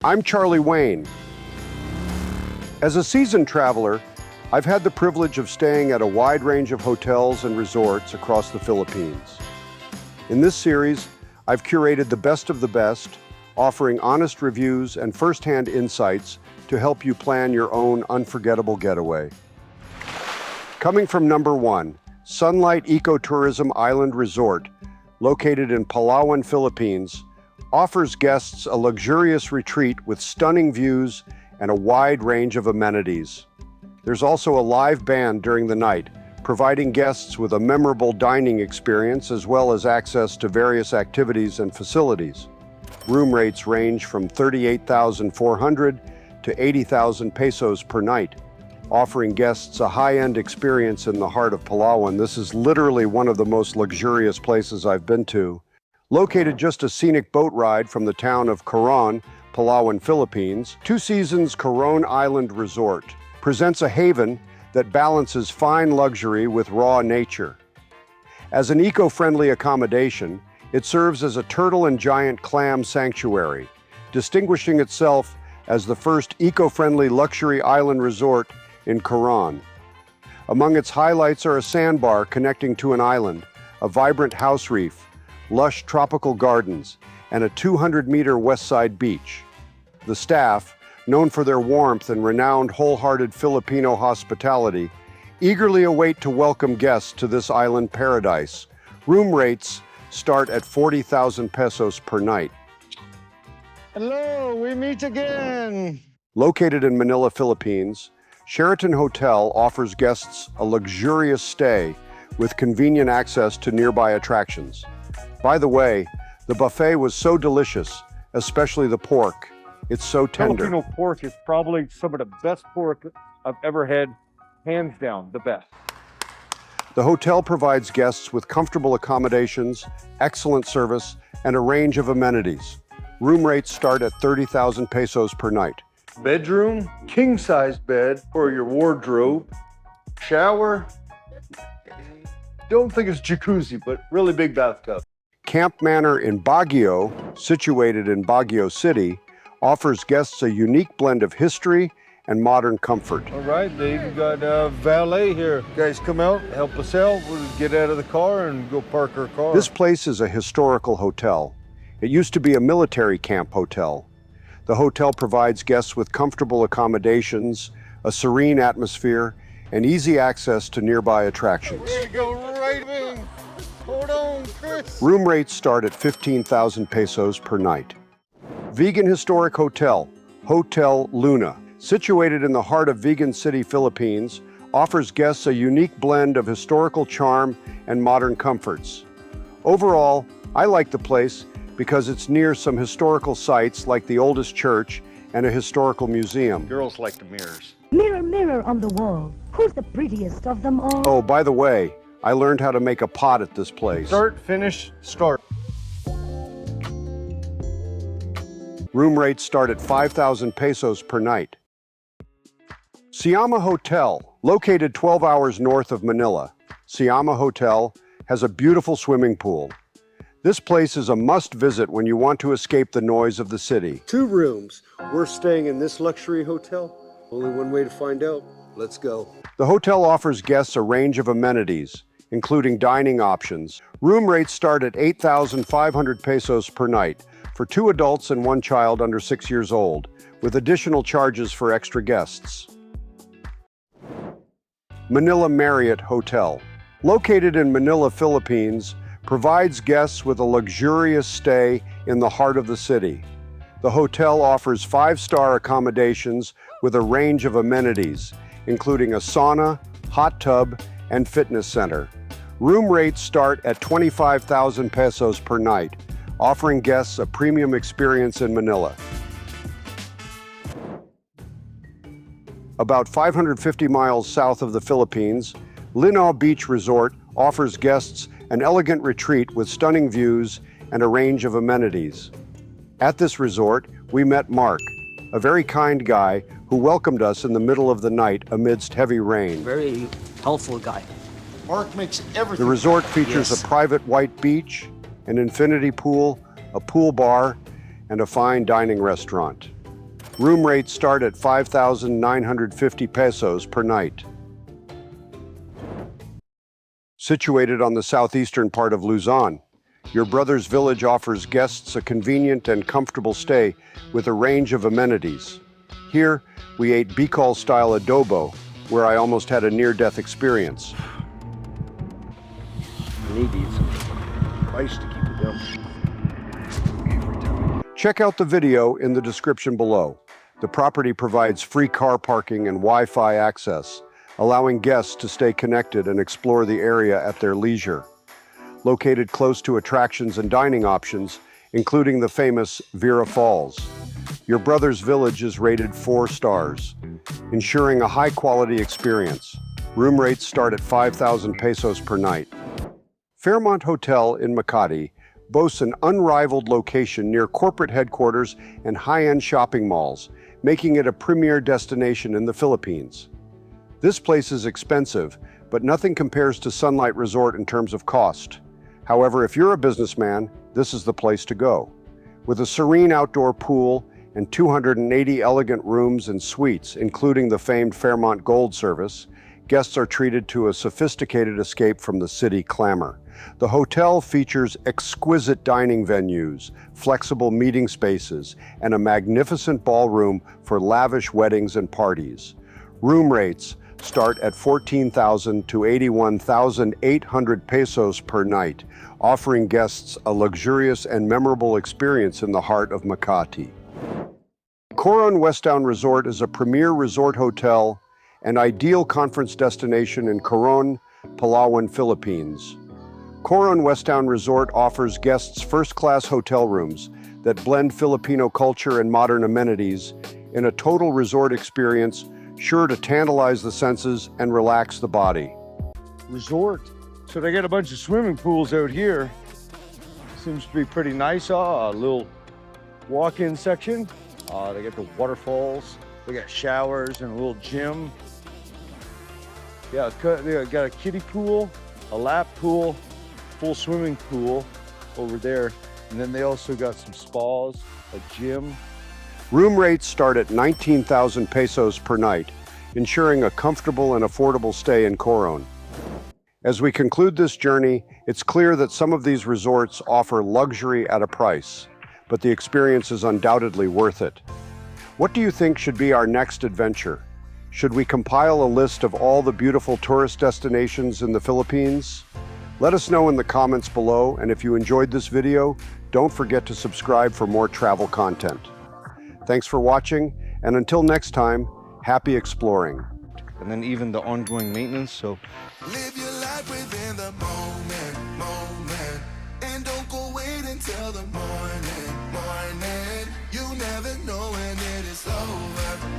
I'm Charlie Wayne. As a seasoned traveler, I've had the privilege of staying at a wide range of hotels and resorts across the Philippines. In this series, I've curated the best of the best, offering honest reviews and first-hand insights to help you plan your own unforgettable getaway. Coming from number 1, Sunlight Ecotourism Island Resort, located in Palawan, Philippines, offers guests a luxurious retreat with stunning views and a wide range of amenities. There's also a live band during the night, providing guests with a memorable dining experience as well as access to various activities and facilities. Room rates range from 38,400 to 80,000 pesos per night, offering guests a high-end experience in the heart of Palawan. This is literally one of the most luxurious places I've been to. Located just a scenic boat ride from the town of Coron, Palawan, Philippines, Two Seasons Coron Island Resort presents a haven that balances fine luxury with raw nature. As an eco-friendly accommodation, it serves as a turtle and giant clam sanctuary, distinguishing itself as the first eco-friendly luxury island resort in Coron. Among its highlights are a sandbar connecting to an island, a vibrant house reef, lush tropical gardens, and a 200-meter west side beach. The staff, known for their warmth and renowned wholehearted Filipino hospitality, eagerly await to welcome guests to this island paradise. Room rates start at 40,000 pesos per night. Hello, we meet again. Located in Manila, Philippines, Sheraton Hotel offers guests a luxurious stay with convenient access to nearby attractions. By the way, the buffet was so delicious, especially the pork. It's so tender. Filipino pork is probably some of the best pork I've ever had, hands down, the best. The hotel provides guests with comfortable accommodations, excellent service, and a range of amenities. Room rates start at 30,000 pesos per night. Bedroom, king-size bed for your wardrobe, shower. Don't think it's jacuzzi, but really big bathtub. Camp Manor in Baguio, situated in Baguio City, offers guests a unique blend of history and modern comfort. All right, they even got valet here. Guys, come out, help us out. We'll get out of the car and go park our car. This place is a historical hotel. It used to be a military camp hotel. The hotel provides guests with comfortable accommodations, a serene atmosphere, and easy access to nearby attractions. We're gonna go right in. Hold on, Chris. Room rates start at 15,000 pesos per night. Vigan Historic Hotel, Hotel Luna, situated in the heart of Vigan City, Philippines, offers guests a unique blend of historical charm and modern comforts. Overall, I like the place because it's near some historical sites like the oldest church and a historical museum. Girls like the mirrors. Mirror, mirror on the wall, who's the prettiest of them all? Oh, by the way, I learned how to make a pot at this place. Start, finish, start. Room rates start at 5,000 pesos per night. Siama Hotel, located 12 hours north of Manila. Siama Hotel has a beautiful swimming pool. This place is a must-visit when you want to escape the noise of the city. 2 rooms. We're staying in this luxury hotel. Only one way to find out. Let's go. The hotel offers guests a range of amenities, including dining options. Room rates start at 8,500 pesos per night for 2 adults and 1 child under 6 years old, with additional charges for extra guests. Manila Marriott Hotel, located in Manila, Philippines, provides guests with a luxurious stay in the heart of the city. The hotel offers 5-star accommodations with a range of amenities, including a sauna, hot tub, and fitness center. Room rates start at 25,000 pesos per night, offering guests a premium experience in Manila. About 550 miles south of the Philippines, Linaw Beach Resort offers guests an elegant retreat with stunning views and a range of amenities. At this resort, we met Mark, a very kind guy who welcomed us in the middle of the night amidst heavy rain. Very helpful guy. Mark makes everything. The resort features Yes. a private white beach, an infinity pool, a pool bar, and a fine dining restaurant. Room rates start at 5,950 pesos per night. Situated on the southeastern part of Luzon, your brother's village offers guests a convenient and comfortable stay with a range of amenities. Here, we ate Bicol-style adobo, where I almost had a near-death experience. You need these ice to keep it down. Check out the video in the description below. The property provides free car parking and Wi-Fi access, allowing guests to stay connected and explore the area at their leisure. Located close to attractions and dining options, including the famous Vera Falls. Your brother's village is rated 4 stars, ensuring a high-quality experience. Room rates start at 5,000 pesos per night. Fairmont Hotel in Makati boasts an unrivaled location near corporate headquarters and high-end shopping malls, making it a premier destination in the Philippines. This place is expensive, but nothing compares to Sunlight Resort in terms of cost. However, if you're a businessman, this is the place to go. With a serene outdoor pool and 280 elegant rooms and suites, including the famed Fairmont Gold service, guests are treated to a sophisticated escape from the city clamor. The hotel features exquisite dining venues, flexible meeting spaces, and a magnificent ballroom for lavish weddings and parties. Room rates start at 14,000 to 81,800 pesos per night, offering guests a luxurious and memorable experience in the heart of Makati. Coron Westtown Resort is a premier resort hotel and ideal conference destination in Coron, Palawan, Philippines. Coron Westtown Resort offers guests first-class hotel rooms that blend Filipino culture and modern amenities in a total resort experience sure to tantalize the senses and relax the body. Resort. So they got a bunch of swimming pools out here. Seems to be pretty nice. A little walk-in section. They got the waterfalls. They got showers and a little gym. Yeah, they got a kiddie pool, a lap pool, full swimming pool over there. And then they also got some spas, a gym. Room rates start at 19,000 pesos per night, ensuring a comfortable and affordable stay in Coron. As we conclude this journey, it's clear that some of these resorts offer luxury at a price, but the experience is undoubtedly worth it. What do you think should be our next adventure? Should we compile a list of all the beautiful tourist destinations in the Philippines? Let us know in the comments below, and if you enjoyed this video, don't forget to subscribe for more travel content. Thanks for watching, and until next time, happy exploring. And then even the ongoing maintenance, so Live your life within the moment.